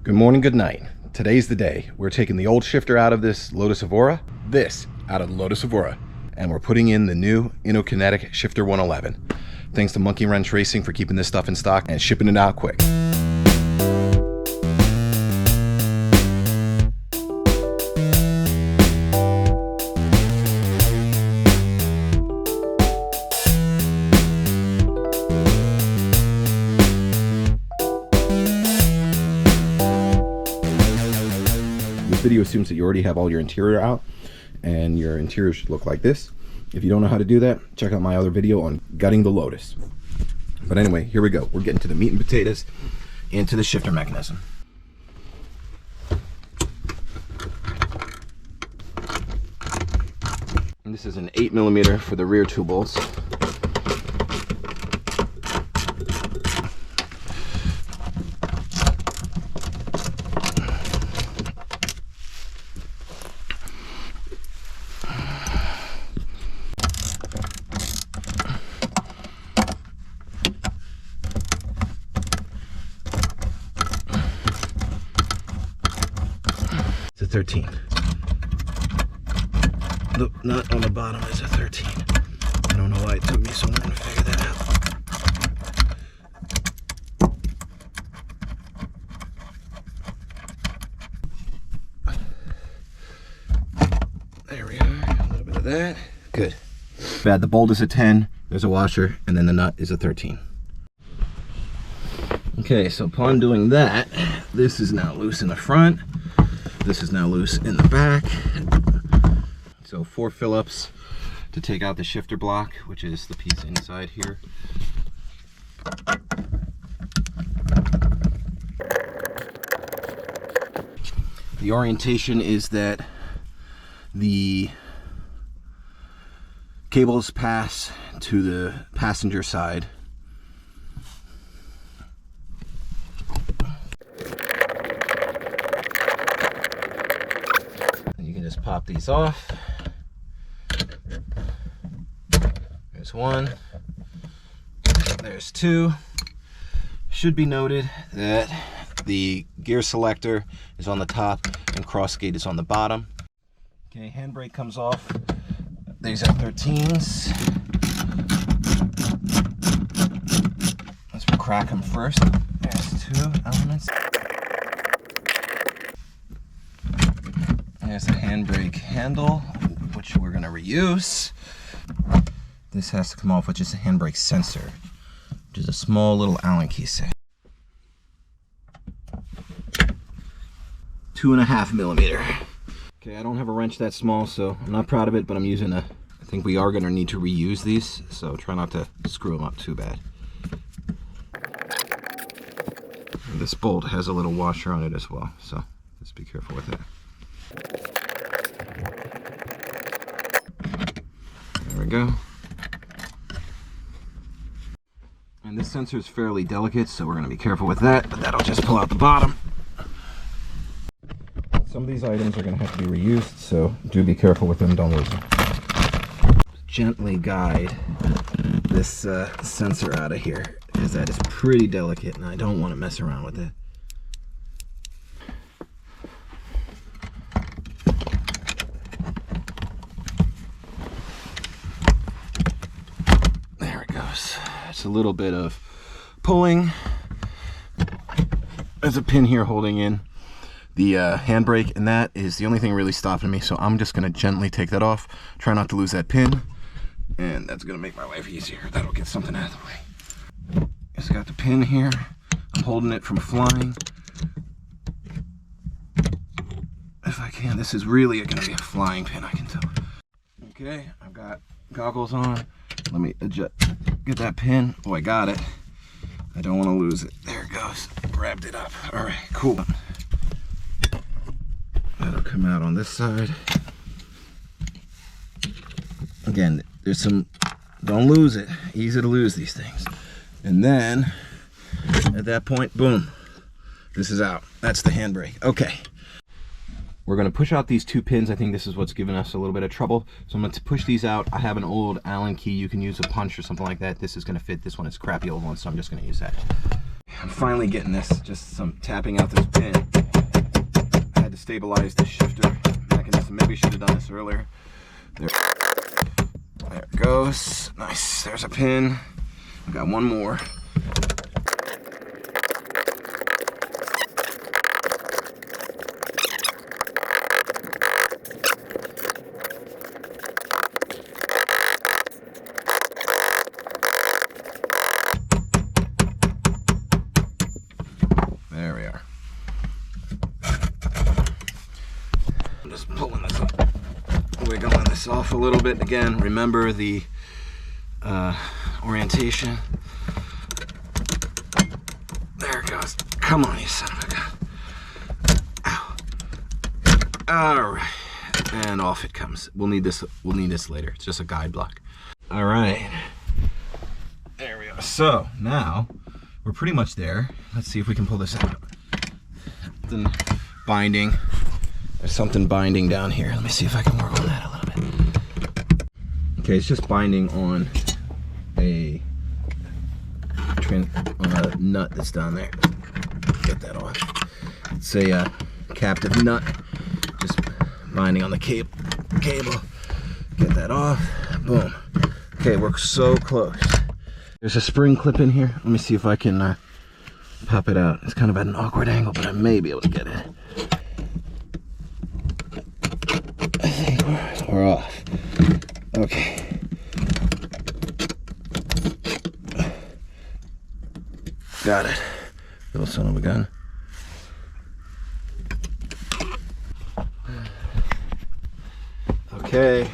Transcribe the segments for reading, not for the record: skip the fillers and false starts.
Good morning, good night. Today's the day. We're taking the old shifter out of this Lotus Evora, this out of the Lotus Evora, and we're putting in the new Inokinetic ShiftR111. Thanks to Monkey Wrench Racing for keeping this stuff in stock and shipping it out quick. This video assumes that you already have all your interior out, and your interior should look like this. If you don't know how to do that, check out my other video on gutting the Lotus. But anyway, here we go. We're getting to the meat and potatoes, into the shifter mechanism. And this is an 8mm for the rear two bolts. It's a 13. Nope, not on the bottom. It's a 13. I don't know why it took me so long to figure that out. There we are. A little bit of that. Good. Bad. The bolt is a 10. There's a washer, and then the nut is a 13. Okay, so upon doing that, this is now loose in the front. This is now loose in the back. So 4 Phillips to take out the shifter block, which is the piece inside here. The orientation is that the cables pass to the passenger side. Pop these off. There's one. There's two. Should be noted that the gear selector is on the top and cross gate is on the bottom. Okay, handbrake comes off. These are 13s. Let's crack them first. There's 2 elements. There's the handbrake handle, which we're going to reuse. This has to come off with just a handbrake sensor, which is a small little Allen key set. 2.5mm. Okay, I don't have a wrench that small, so I'm not proud of it, but I'm using I think we are going to need to reuse these, so try not to screw them up too bad. And this bolt has a little washer on it as well, so just be careful with that. There we go. And this sensor is fairly delicate, so we're going to be careful with that, but that'll just pull out the bottom. Some of these items are going to have to be reused, so do be careful with them, don't lose them. Gently guide this sensor out of here, because that is pretty delicate and I don't want to mess around with it. It's a little bit of pulling. There's a pin here holding in the handbrake, and that is the only thing really stopping me, so I'm just going to gently take that off, try not to lose that pin, and that's going to make my life easier. That'll get something out of the way. Just got the pin here. I'm holding it from flying. If I can, this is really going to be a flying pin, I can tell. Okay, I've got goggles on. Let me adjust, get that pin. Oh, I got it. I don't want to lose it. There it goes. Grabbed it up. All right, cool. That'll come out on this side. Again, there's some, don't lose it. Easy to lose these things. And then, at that point, boom. This is out. That's the handbrake. Okay. We're going to push out these 2 pins. I think this is what's giving us a little bit of trouble. So I'm going to push these out. I have an old Allen key. You can use a punch or something like that. This is going to fit. This one is a crappy old one, so I'm just going to use that. I'm finally getting this. Just some tapping out this pin. I had to stabilize the shifter mechanism. Maybe I should have done this earlier. There it goes. Nice. There's a pin. I got one more. There we are. I'm just pulling this up, wiggling this off a little bit. Again, remember the orientation. There it goes. Come on, you son of a gun. Ow. All right, and off it comes. We'll need this. We'll need this later. It's just a guide block. All right. There we go. So now we're pretty much there. Let's see if we can pull this out. Something binding. There's something binding down here. Let me see if I can work on that a little bit. Okay, it's just binding on a nut that's down there. Get that off. It's a captive nut. Just binding on the cable. Get that off. Boom. Okay, we're so close. There's a spring clip in here. Let me see if I can pop it out. It's kind of at an awkward angle, but I may be able to get it. I think we're off. Okay. Got it. Little son of a gun. Okay,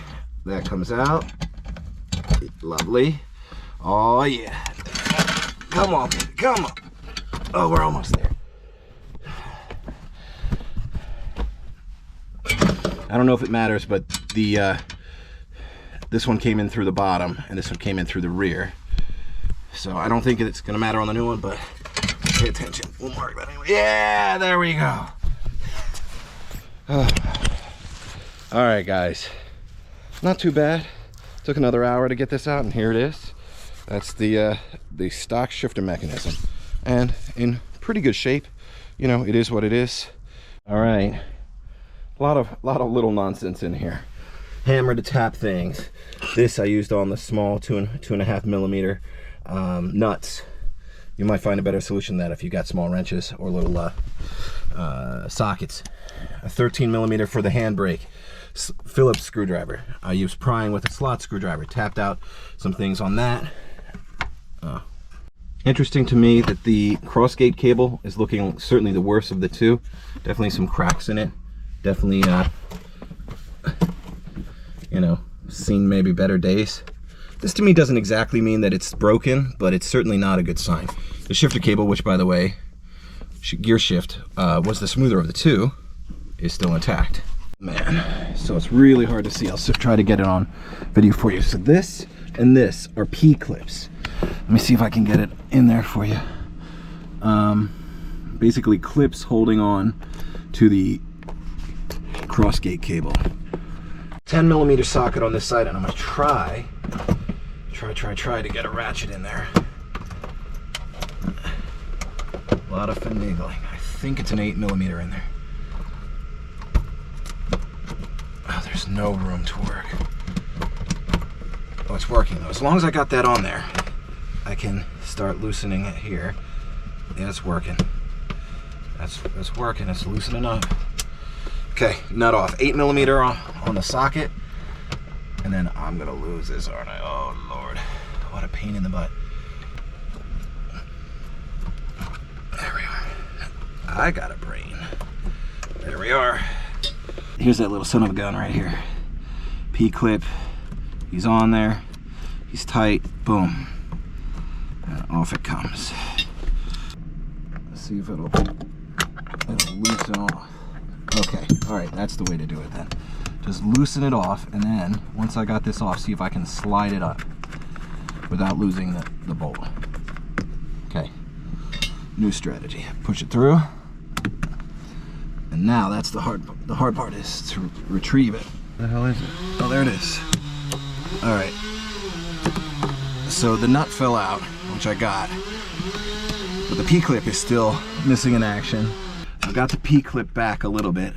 that comes out. Lovely. Oh yeah. Come on, baby. Come on. Oh, we're almost there. I don't know if it matters, but the this one came in through the bottom and this one came in through the rear. So I don't think it's gonna matter on the new one, but pay attention. We'll mark that anyway. Yeah, there we go. Oh. All right, guys. Not too bad. Took another hour to get this out, and here it is. That's the stock shifter mechanism, and in pretty good shape. You know, it is what it is. All right, a lot of little nonsense in here. Hammer to tap things. This I used on the small 2.5 millimeter nuts. You might find a better solution than that if you got small wrenches or little sockets. A 13 millimeter for the handbrake. Phillips screwdriver. I used prying with a slot screwdriver. Tapped out some things on that. Interesting to me that the crossgate cable is looking certainly the worst of the two. Definitely some cracks in it. Definitely, you know, seen maybe better days. This to me doesn't exactly mean that it's broken, but it's certainly not a good sign. The shifter cable, which by the way, gear shift, was the smoother of the two, is still intact. Man, so it's really hard to see. I'll try to get it on video for you. So this and this are P clips. Let me see if I can get it in there for you. Basically clips holding on to the crossgate cable. 10 millimeter socket on this side, and I'm gonna try to get a ratchet in there. A lot of finagling. I think it's an 8 millimeter in there. Oh, there's no room to work. Oh, it's working though. As long as I got that on there, I can start loosening it here. Yeah, it's working. That's working. It's loosening up. Okay, nut off. 8 millimeter on the socket, and then I'm gonna lose this, aren't I? Oh Lord, what a pain in the butt. There we are. I got a brain. There we are. Here's that little son of a gun right here. P-clip. He's on there. He's tight. Boom. And off it comes. Let's see if it'll loosen off. Okay. All right. That's the way to do it then. Just loosen it off, and then once I got this off, see if I can slide it up without losing the bolt. Okay. New strategy. Push it through. And now that's the hard part is to retrieve it. What the hell is it? Oh, there it is. All right. So the nut fell out, which I got. but the P-clip is still missing in action. I got the P-clip back a little bit.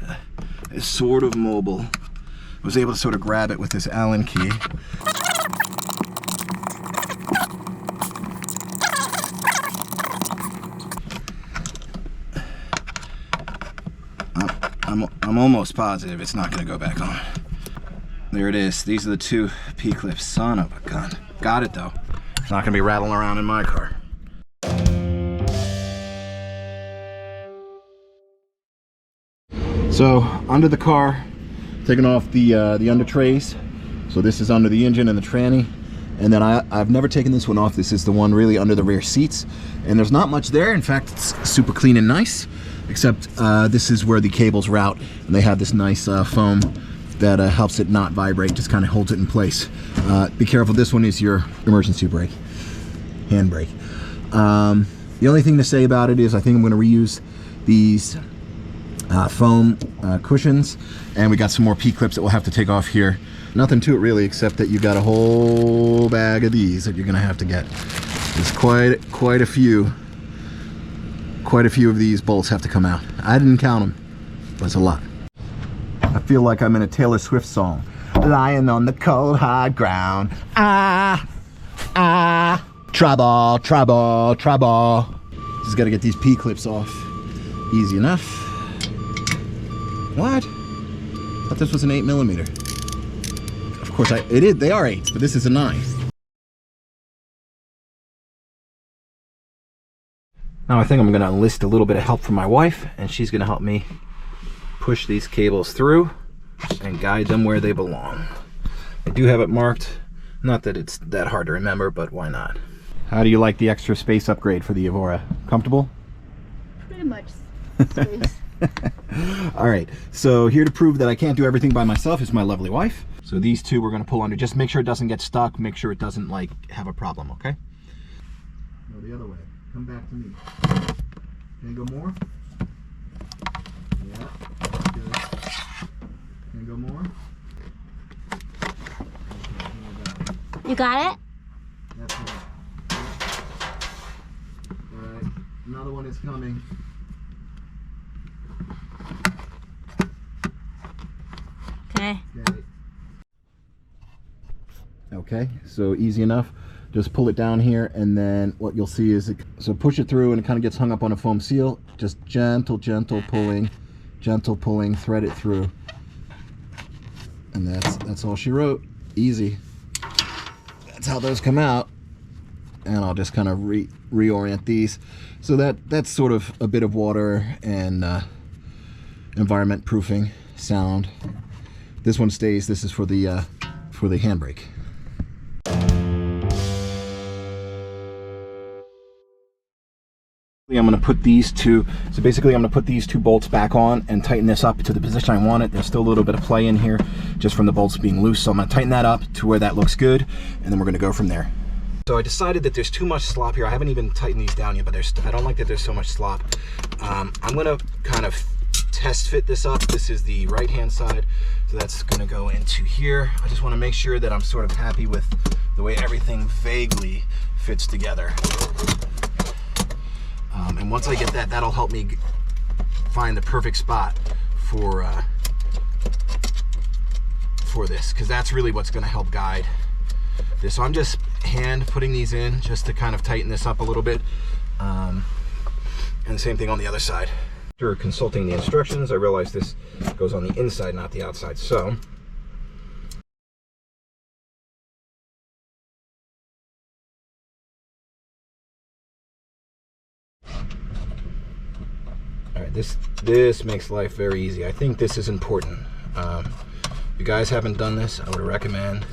It's sort of mobile. I was able to sort of grab it with this Allen key. I'm almost positive it's not going to go back on. There it is. These are the two P-clips. Son of a gun. Got it though. It's not going to be rattling around in my car. So under the car, taking off the under trays. So this is under the engine and the tranny. And then I've never taken this one off. This is the one really under the rear seats. And there's not much there. In fact, it's super clean and nice. Except this is where the cables route, and they have this nice foam that helps it not vibrate, just kind of holds it in place. Be careful, this one is your emergency brake, hand brake. The only thing to say about it is I think I'm going to reuse these foam cushions, and we got some more P-clips that we'll have to take off here. Nothing to it really, except that you got a whole bag of these that you're going to have to get. There's quite a few. Quite a few of these bolts have to come out. I didn't count them, but it's a lot. I feel like I'm in a Taylor Swift song. Lying on the cold hard ground. Trouble, trouble, trouble. Just gotta get these P-clips off. Easy enough. What? I thought this was an 8mm. Of course, they are 8s, but this is a 9. Now I think I'm going to enlist a little bit of help from my wife, and she's going to help me push these cables through and guide them where they belong. I do have it marked. Not that it's that hard to remember, but why not? How do you like the extra space upgrade for the Evora? Comfortable? Pretty much space. All right, so here to prove that I can't do everything by myself is my lovely wife. So these two we're going to pull under. Just make sure it doesn't get stuck. Make sure it doesn't like have a problem, okay? No, the other way. Come back to me. Can you go more? Yeah, good. Can you go more? You got it? That's right. Alright, another one is coming. Okay. Okay, so easy enough. Just pull it down here, and then what you'll see is, so push it through and it kind of gets hung up on a foam seal. Just gentle pulling, thread it through. And that's all she wrote. Easy. That's how those come out. And I'll just kind of reorient these. So that's sort of a bit of water and environment proofing sound. This one stays. This is for the handbrake. I'm going to put these two, so basically I'm going to put these two bolts back on and tighten this up to the position I want it. There's still a little bit of play in here just from the bolts being loose, so I'm going to tighten that up to where that looks good, and then we're going to go from there. So I decided that there's too much slop here. I haven't even tightened these down yet, but I don't like that there's so much slop. I'm going to kind of test fit this up. This is the right hand side, so that's going to go into here. I just want to make sure that I'm sort of happy with the way everything vaguely fits together. And once I get that, that'll help me find the perfect spot for this, because that's really what's going to help guide this. So I'm just hand putting these in just to kind of tighten this up a little bit, and the same thing on the other side. After consulting the instructions, I realized this goes on the inside, not the outside. So this makes life very easy. I think this is important. If you guys haven't done this, I would recommend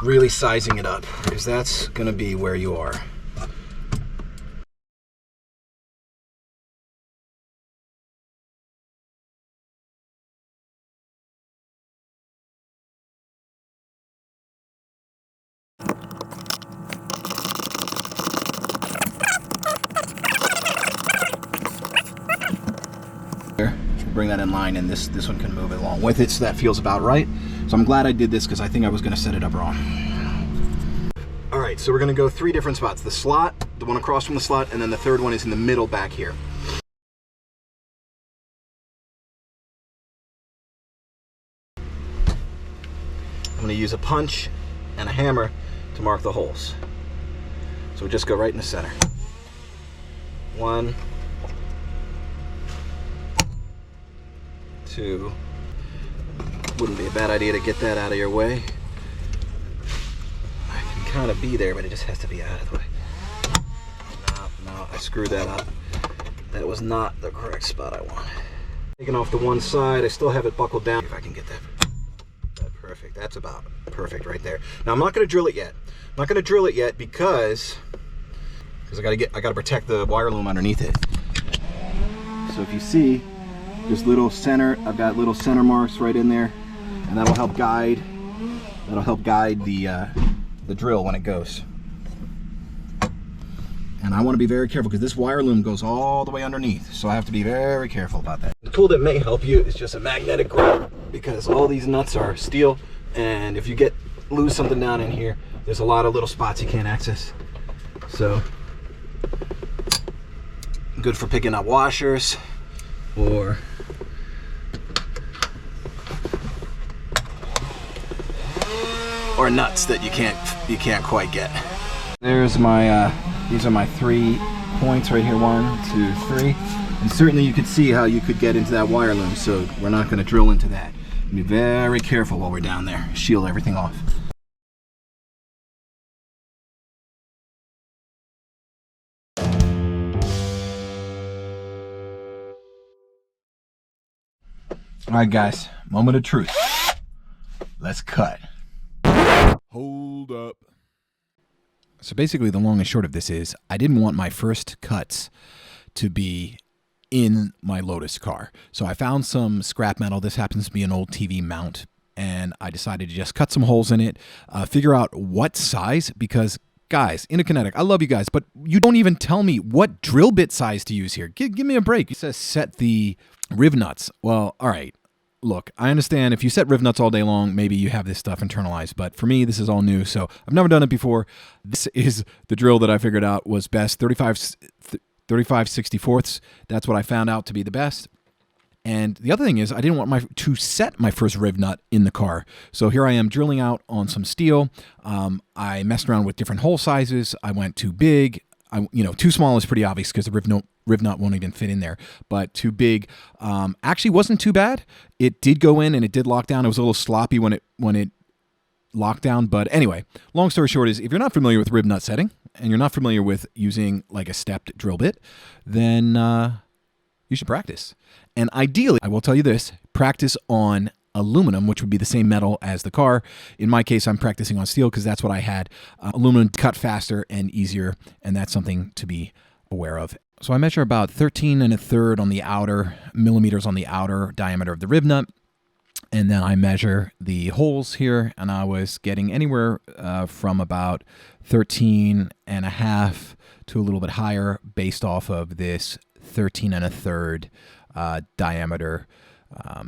really sizing it up, because that's going to be where you are. Bring that in line, and this one can move it along with it, so that feels about right. So I'm glad I did this, because I think I was going to set it up wrong. All right, so we're going to go 3 different spots: the slot, the one across from the slot, and then the third one is in the middle back here. I'm going to use a punch and a hammer to mark the holes. So we just go right in the center. 1, 2. Wouldn't be a bad idea to get that out of your way. I can kind of be there, but it just has to be out of the way. No, I screwed that up. That was not the correct spot I want. Taking off the one side, I still have it buckled down. If I can get that perfect. That's about perfect right there. Now I'm not going to drill it yet. I'm not going to drill it yet because I got to protect the wire loom underneath it. So if you see, there's little center. I've got little center marks right in there, and that'll help guide. That'll help guide the drill when it goes. And I want to be very careful because this wire loom goes all the way underneath, so I have to be very careful about that. The tool that may help you is just a magnetic grip, because all these nuts are steel, and if you lose something down in here, there's a lot of little spots you can't access. So good for picking up washers or nuts that you can't quite get. There's my these are my 3 points right here, 1, 2, 3, and certainly you could see how you could get into that wire loom, so we're not going to drill into that. Be very careful while we're down there. Shield everything off. Alright guys, moment of truth. Let's cut. Hold up. So basically the long and short of this is I didn't want my first cuts to be in my Lotus car. So I found some scrap metal. This happens to be an old TV mount, and I decided to just cut some holes in it, figure out what size, because guys, Inokinetic, I love you guys, but you don't even tell me what drill bit size to use here. Give me a break. It says set the riv nuts. Well, all right. Look, I understand if you set riv nuts all day long, maybe you have this stuff internalized, but for me, this is all new, so I've never done it before. This is the drill that I figured out was best, 35/64. That's what I found out to be the best. And the other thing is I didn't want to set my first riv nut in the car. So here I am drilling out on some steel. I messed around with different hole sizes. I went too big. Too small is pretty obvious because the riv nut won't even fit in there. But too big actually wasn't too bad. It did go in and it did lock down. It was a little sloppy when it locked down. But anyway, long story short is if you're not familiar with riv nut setting and you're not familiar with using like a stepped drill bit, then you should practice. And ideally, I will tell you this, practice on aluminum, which would be the same metal as the car. In my case, I'm practicing on steel because that's what I had. Aluminum cut faster and easier, and that's something to be aware of. So I measure about 13 1/3 on the outer millimeters on the outer diameter of the riv nut, and then I measure the holes here, and I was getting anywhere from about 13.5 to a little bit higher based off of this 13 1/3 diameter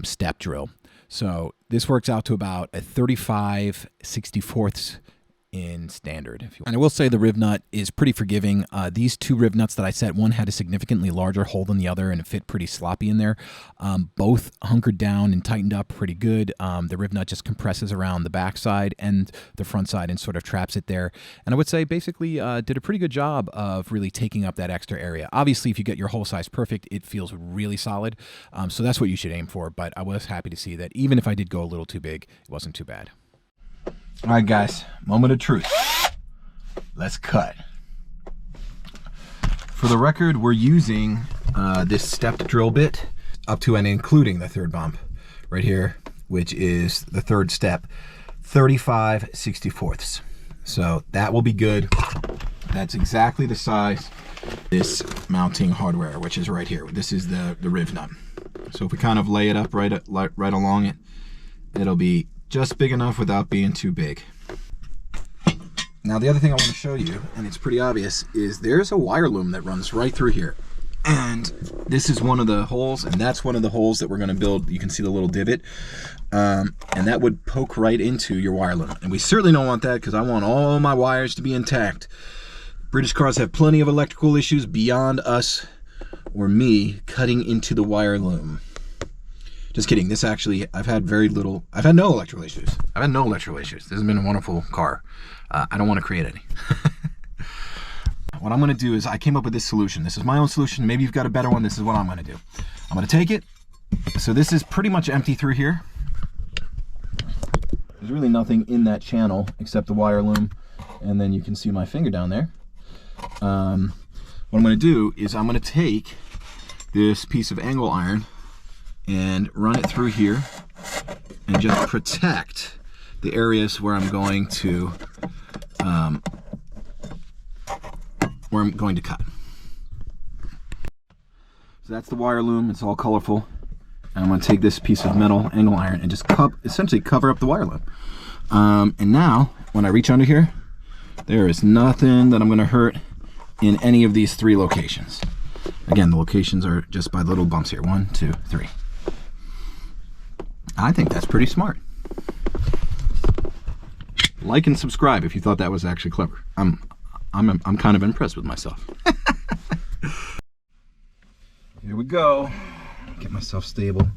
step drill. So this works out to about a 35/64 in standard. And I will say the riv nut is pretty forgiving. These 2 riv nuts that I set, one had a significantly larger hole than the other, and it fit pretty sloppy in there. Both hunkered down and tightened up pretty good. The riv nut just compresses around the back side and the front side and sort of traps it there. And I would say basically did a pretty good job of really taking up that extra area. Obviously, if you get your hole size perfect, it feels really solid. So that's what you should aim for. But I was happy to see that even if I did go a little too big, it wasn't too bad. All right, guys, moment of truth. Let's cut. For the record, we're using this stepped drill bit up to and including the third bump right here, which is the third step, 35/64. So that will be good. That's exactly the size of this mounting hardware, which is right here. This is the riv nut. So if we kind of lay it up right along it, it'll be just big enough without being too big. Now the other thing I want to show you, and it's pretty obvious, is there's a wire loom that runs right through here. And this is one of the holes, and that's one of the holes that we're going to build. You can see the little divot, and that would poke right into your wire loom. And we certainly don't want that because I want all my wires to be intact. British cars have plenty of electrical issues beyond us or me cutting into the wire loom. Just kidding. This actually, I've had no electrical issues. This has been a wonderful car. I don't want to create any. What I'm going to do is I came up with this solution. This is my own solution. Maybe you've got a better one. This is what I'm going to do. I'm going to take it. So this is pretty much empty through here. There's really nothing in that channel except the wire loom. And then you can see my finger down there. What I'm going to do is I'm going to take this piece of angle iron and run it through here and just protect the areas where I'm going to cut. So that's the wire loom. It's all colorful. And I'm going to take this piece of metal angle iron and just essentially cover up the wire loom. And now when I reach under here, there is nothing that I'm going to hurt in any of these 3 locations. Again, the locations are just by little bumps here. 1, 2, 3. I think that's pretty smart. Like and subscribe if you thought that was actually clever. I'm kind of impressed with myself. Here we go. Get myself stable.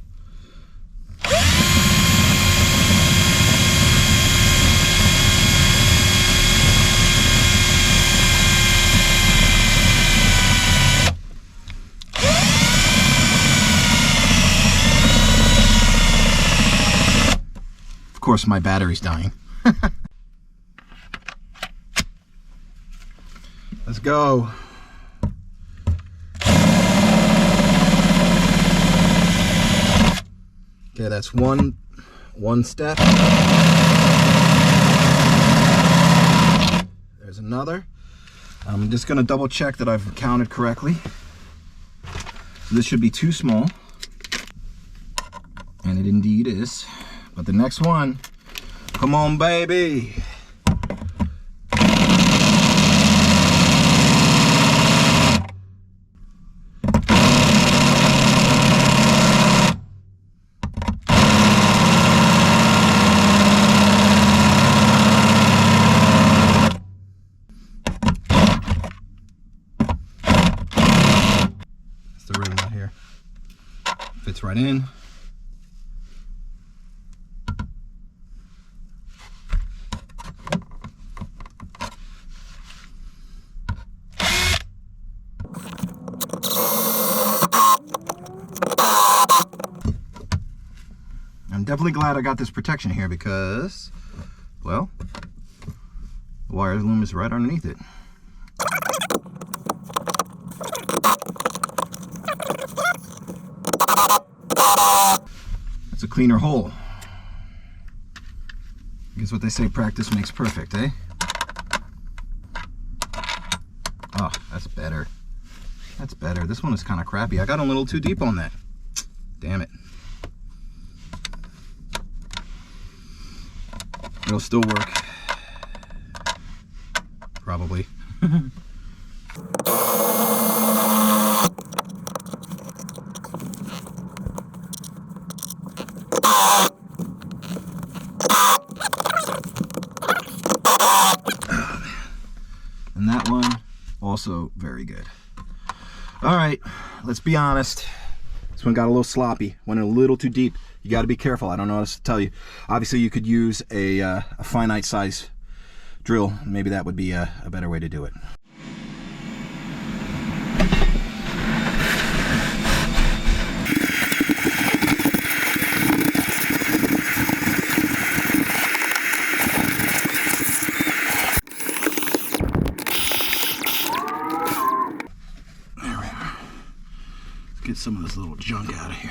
Of course, my battery's dying. Let's go. Okay, that's one step. There's another. I'm just going to double check that I've counted correctly. This should be too small, and it indeed is. But the next one, come on, baby. That's the ring right here. Fits right in. I'm definitely glad I got this protection here because, well, the wire loom is right underneath it. It's a cleaner hole. Guess what they say, practice makes perfect, eh? Oh, that's better. That's better. This one is kind of crappy. I got a little too deep on that. Damn it. It'll still work. Probably. And that one, also very good. All right, let's be honest. This one got a little sloppy, went a little too deep. You got to be careful. I don't know what else to tell you. Obviously, you could use a finite size drill. Maybe that would be a better way to do it. There we are. Let's get some of this little junk out of here.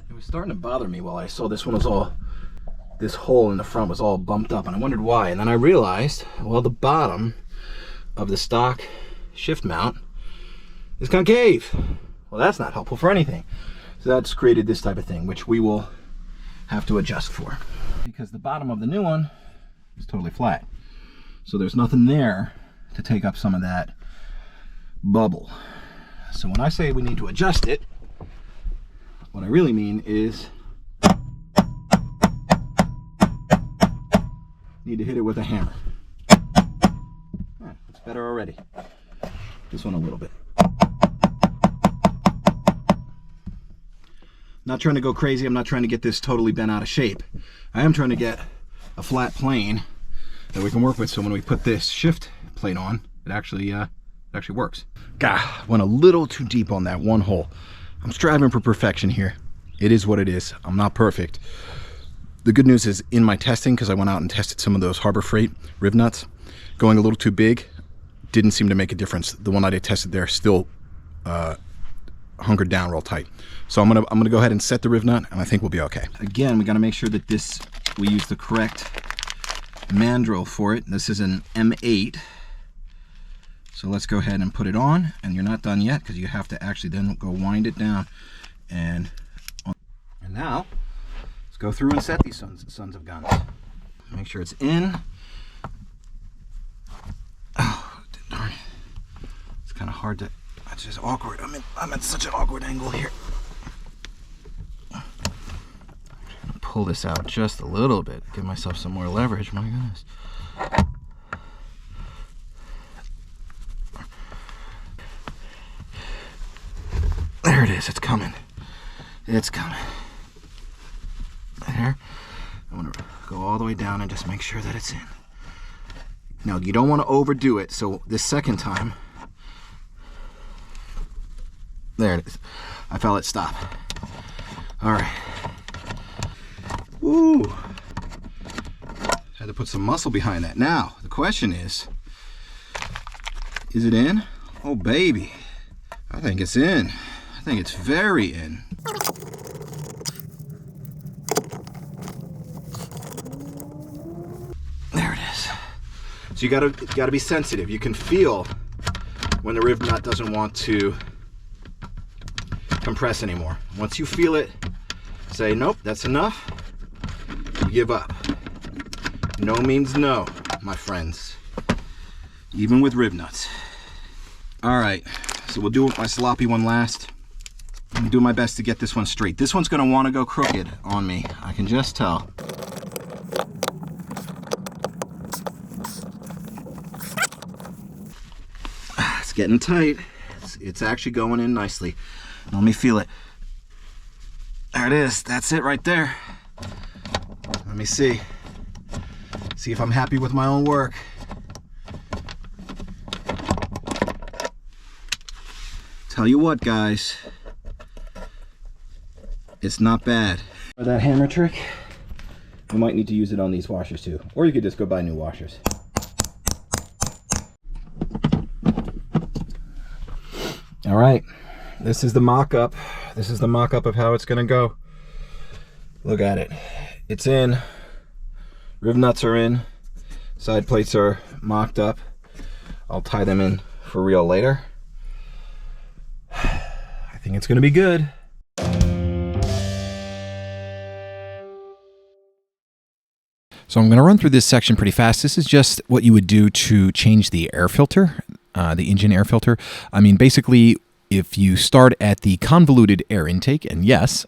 It was starting to bother me while I saw this hole in the front was all bumped up, and I wondered why. And then I realized, well, the bottom of the stock shift mount is concave. Well, that's not helpful for anything. So that's created this type of thing, which we will have to adjust for. Because the bottom of the new one is totally flat. So there's nothing there to take up some of that bubble. So when I say we need to adjust it, what I really mean is need to hit it with a hammer. It's better already. This one a little bit. Not trying to go crazy. I'm not trying to get this totally bent out of shape. I am trying to get a flat plane that we can work with, so when we put this shift plate on, it actually works. Gah, went a little too deep on that one hole. I'm striving for perfection here. It is what it is. I'm not perfect. The good news is, in my testing, because I went out and tested some of those Harbor Freight riv nuts, going a little too big didn't seem to make a difference. The one that I tested there still hunkered down real tight. So I'm gonna go ahead and set the riv nut, and I think we'll be okay. Again, we gotta make sure that we use the correct mandrel for it. This is an M8. So let's go ahead and put it on, and you're not done yet because you have to actually then go wind it down. And now, let's go through and set these sons of guns. Make sure it's in. Oh, darn. It's kind of hard to, it's just awkward. I'm at such an awkward angle here. Pull this out just a little bit, give myself some more leverage. My goodness. There it is. It's coming. It's coming. There. I'm going to go all the way down and just make sure that it's in. Now, you don't want to overdo it, so this second time, there it is. I felt it stop. All right. Woo! Had to put some muscle behind that. Now, the question is it in? Oh, baby. I think it's in. I think it's very in. There it is. So you gotta be sensitive. You can feel when the riv nut doesn't want to compress anymore. Once you feel it, say, nope, that's enough. You give up. No means no, my friends. Even with riv nuts. All right, so we'll do my sloppy one last. I'm doing my best to get this one straight. This one's gonna wanna go crooked on me. I can just tell. It's getting tight. It's actually going in nicely. Let me feel it. There it is. That's it right there. Let me see. See if I'm happy with my own work. Tell you what, guys. It's not bad. For that hammer trick, you might need to use it on these washers too. Or you could just go buy new washers. All right, this is the mock-up. This is the mock-up of how it's gonna go. Look at it. It's in. Riv nuts are in. Side plates are mocked up. I'll tie them in for real later. I think it's gonna be good. So I'm going to run through this section pretty fast. This is just what you would do to change the air filter, the engine air filter. I mean, basically, if you start at the convoluted air intake, and yes,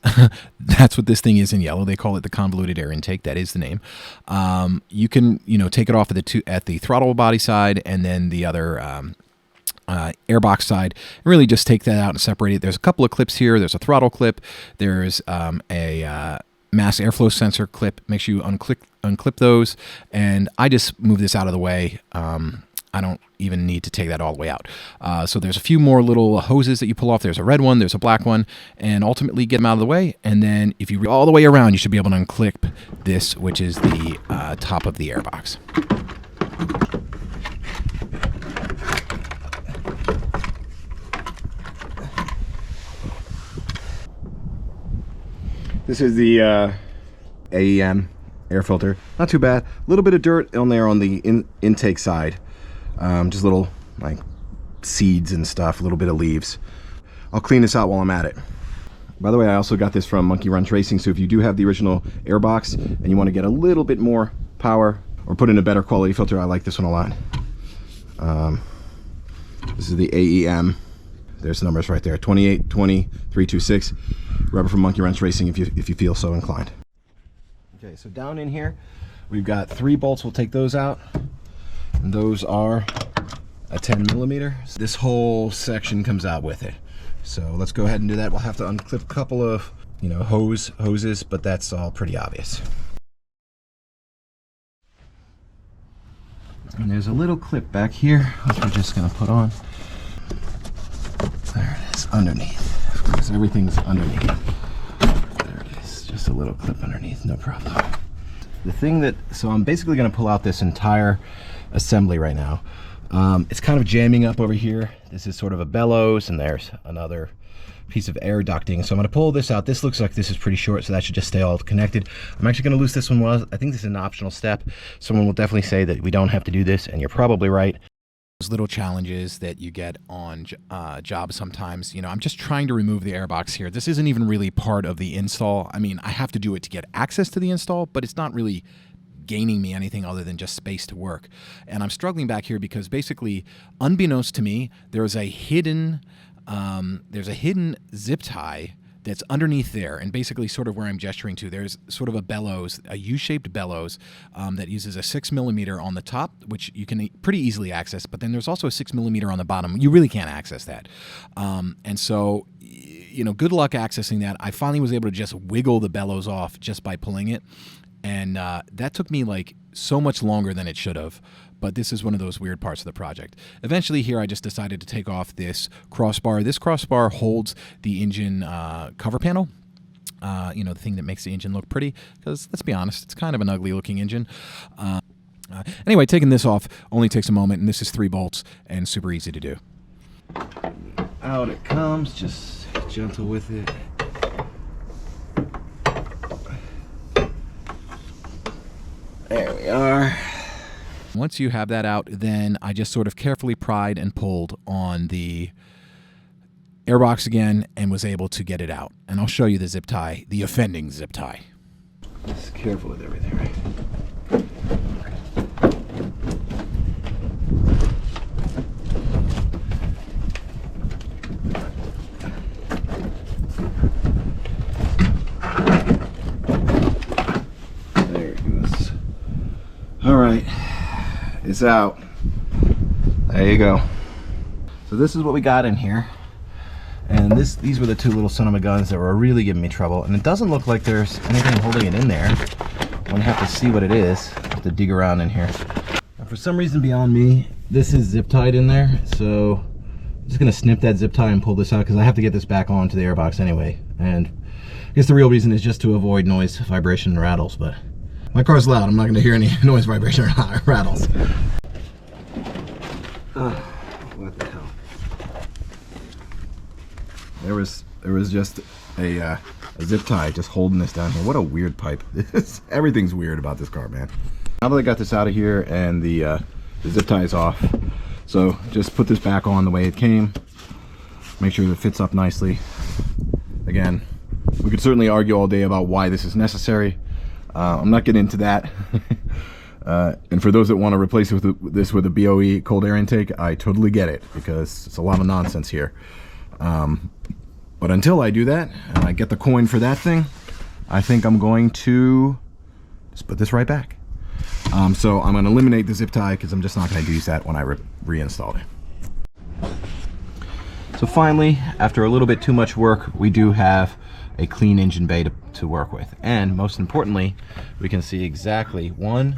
that's what this thing is in yellow. They call it the convoluted air intake. That is the name. You can, take it off at the throttle body side, and then the other airbox side, and really just take that out and separate it. There's a couple of clips here. There's a throttle clip. There's a mass airflow sensor clip. Make sure you unclip those, and I just move this out of the way. I don't even need to take that all the way out. So there's a few more little hoses that you pull off. There's a red one, there's a black one, and ultimately get them out of the way. And then if you all the way around, you should be able to unclip this, which is the top of the airbox. This is the AEM air filter. Not too bad. A little bit of dirt on there on the intake side. Just little like seeds and stuff, a little bit of leaves. I'll clean this out while I'm at it. By the way, I also got this from Monkey Wrench Racing, so if you do have the original airbox and you want to get a little bit more power or put in a better quality filter, I like this one a lot. This is the AEM. There's the numbers right there, 2820326. Rubber from Monkey Wrench Racing if you feel so inclined. Okay, so down in here, we've got 3 bolts. We'll take those out. And those are a 10 millimeter. This whole section comes out with it. So let's go ahead and do that. We'll have to unclip a couple of, you know, hoses, but that's all pretty obvious. And there's a little clip back here, which we're just gonna put on. There it is, underneath. Of course, everything's underneath. There it is, just a little clip underneath, no problem. The thing that, so I'm basically gonna pull out this entire assembly right now. It's kind of jamming up over here. This is sort of a bellows, and there's another piece of air ducting. So I'm gonna pull this out. This looks like this is pretty short, so that should just stay all connected. I'm actually gonna loose this one. I think this is an optional step. Someone will definitely say that we don't have to do this, and you're probably right. Those little challenges that you get on jobs sometimes, you know, I'm just trying to remove the airbox here. This isn't even really part of the install. I mean, I have to do it to get access to the install, but it's not really gaining me anything other than just space to work. And I'm struggling back here because basically, unbeknownst to me, there's a hidden zip tie that's underneath there, and basically sort of where I'm gesturing to, there's sort of a bellows, a U-shaped bellows that uses a 6 millimeter on the top, which you can pretty easily access, but then there's also a 6 millimeter on the bottom. You really can't access that. And so, you know, good luck accessing that. I finally was able to just wiggle the bellows off just by pulling it. And that took me like so much longer than it should have. But this is one of those weird parts of the project. Eventually here I just decided to take off this crossbar. This crossbar holds the engine cover panel. You know, the thing that makes the engine look pretty. Because let's be honest, it's kind of an ugly looking engine. Anyway, taking this off only takes a moment, and this is 3 bolts and super easy to do. Out it comes, just gentle with it. There we are. Once you have that out, then I just sort of carefully pried and pulled on the airbox again and was able to get it out. And I'll show you the zip tie, the offending zip tie. Just careful with everything, right? All right, it's out. There you go. So this is what we got in here. And these were the 2 little son of a guns that were really giving me trouble. And it doesn't look like there's anything holding it in there. I'm gonna have to see what it is. I have to dig around in here. And for some reason beyond me, this is zip tied in there. So I'm just gonna snip that zip tie and pull this out because I have to get this back onto the airbox anyway. And I guess the real reason is just to avoid noise, vibration, and rattles, but my car's loud. I'm not going to hear any noise, vibration, or rattles. What the hell? There was just a zip tie just holding this down here. What a weird pipe. Everything's weird about this car, man. Now that I got this out of here and the zip tie is off, so just put this back on the way it came. Make sure that it fits up nicely. Again, we could certainly argue all day about why this is necessary. I'm not getting into that. And for those that want to replace this with a BOE cold air intake, I totally get it because it's a lot of nonsense here. But until I do that and I get the coin for that thing, I think I'm going to just put this right back. So I'm going to eliminate the zip tie because I'm just not going to use that when I reinstall it. So finally, after a little bit too much work, we do have a clean engine bay to work with, and most importantly, we can see exactly 1,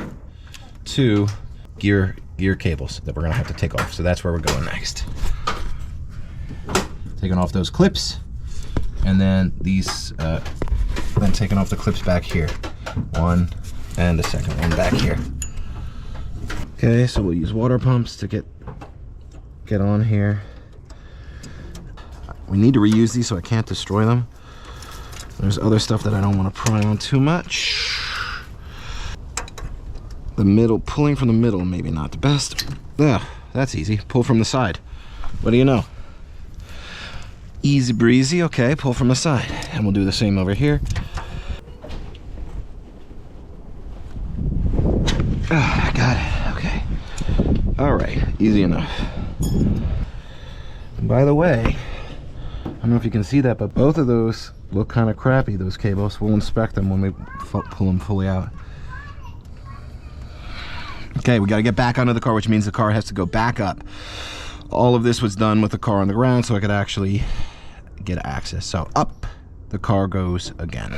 2 gear cables that we're gonna have to take off. So that's where we're going next. Taking off those clips, and then these, then taking off the clips back here. 1 and the second one back here. Okay, so we'll use water pumps to get on here. We need to reuse these so I can't destroy them. There's other stuff that I don't want to pry on too much. The middle, pulling from the middle, maybe not the best. Yeah, that's easy. Pull from the side. What do you know? Easy breezy. Okay, pull from the side. And we'll do the same over here. I got it. Okay. All right, easy enough. By the way, I don't know if you can see that, but both of those look kind of crappy, those cables. We'll inspect them when we pull them fully out. Okay, we got to get back onto the car, which means the car has to go back up. All of this was done with the car on the ground so I could actually get access. So up the car goes again.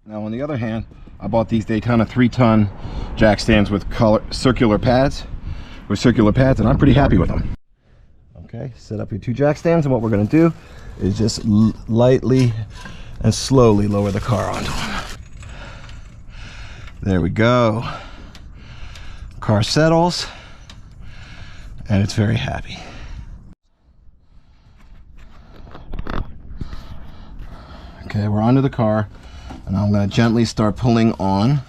Now on the other hand, I bought these Daytona 3-ton jack stands with circular pads, and I'm pretty happy with them. Okay, set up your 2 jack stands, and what we're going to do is just lightly and slowly lower the car onto them. There we go. Car settles, and it's very happy. Okay, we're onto the car, and I'm going to gently start pulling on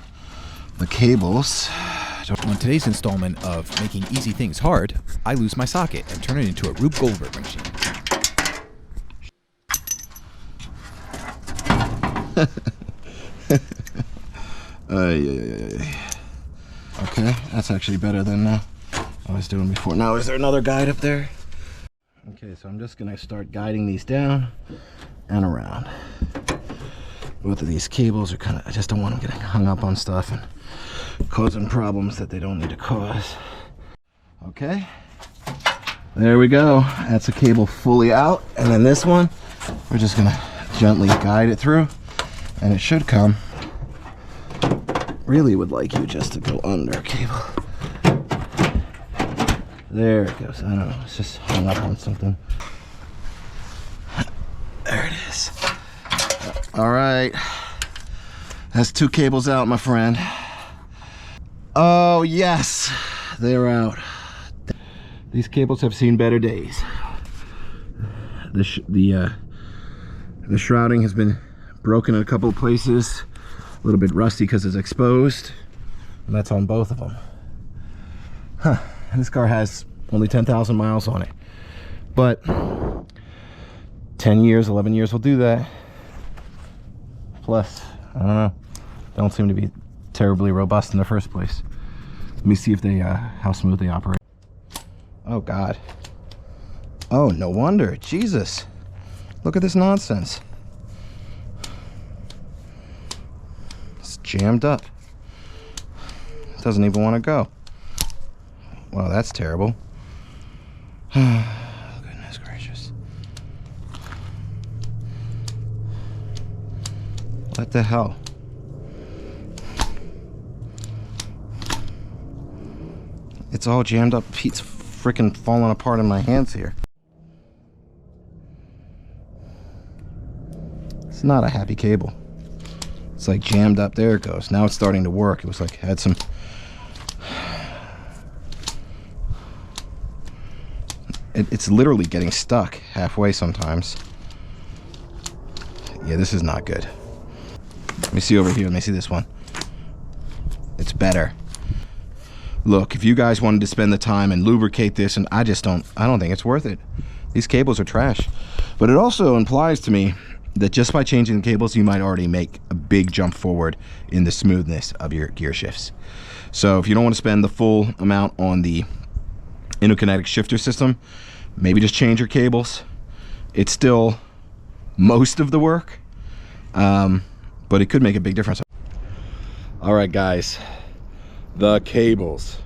the cables. On today's installment of Making Easy Things Hard, I lose my socket and turn it into a Rube Goldberg machine. Okay, that's actually better than I was doing before. Now, is there another guide up there? Okay, so I'm just going to start guiding these down and around. Both of these cables are kind of, I just don't want them getting hung up on stuff and causing problems that they don't need to cause. Okay, there we go. That's a cable fully out. And then this one, we're just going to gently guide it through, and it should come. Really would like you just to go under cable. There it goes. I don't know, it's just hung up on something. There it is. All right, that's 2 cables out, my friend. Oh yes, they're out. These cables have seen better days. The shrouding has been broken in a couple of places, a little bit rusty because it's exposed, and that's on both of them. Huh, and this car has only 10,000 miles on it, but 10 years, 11 years will do that. Plus, I don't know, don't seem to be terribly robust in the first place. Let me see if they how smooth they operate. Oh God. Oh, no wonder. Jesus, look at this nonsense. It's jammed up. It doesn't even want to go. Well, that's terrible. Goodness gracious. What the hell? It's all jammed up. It's freaking falling apart in my hands here. It's not a happy cable. It's like jammed up. There it goes. Now it's starting to work. It was like had some. It's literally getting stuck halfway sometimes. Yeah, this is not good. Let me see over here. Let me see this one. It's better. Look, if you guys wanted to spend the time and lubricate this, and I don't think it's worth it. These cables are trash. But it also implies to me that just by changing the cables, you might already make a big jump forward in the smoothness of your gear shifts. So if you don't want to spend the full amount on the Inokinetic shifter system, maybe just change your cables. It's still most of the work, but it could make a big difference. All right, guys, the cables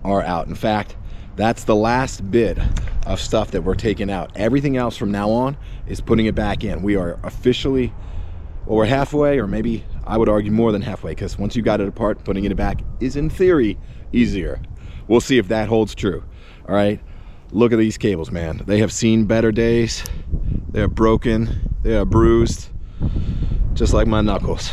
are out. In fact, that's the last bit of stuff that we're taking out. Everything else from now on is putting it back in. We are officially, well, we're halfway, or maybe I would argue more than halfway, because once you got it apart, putting it back is in theory easier. We'll see if that holds true. All right, look at these cables, man. They have seen better days. They are broken, they are bruised, just like my knuckles.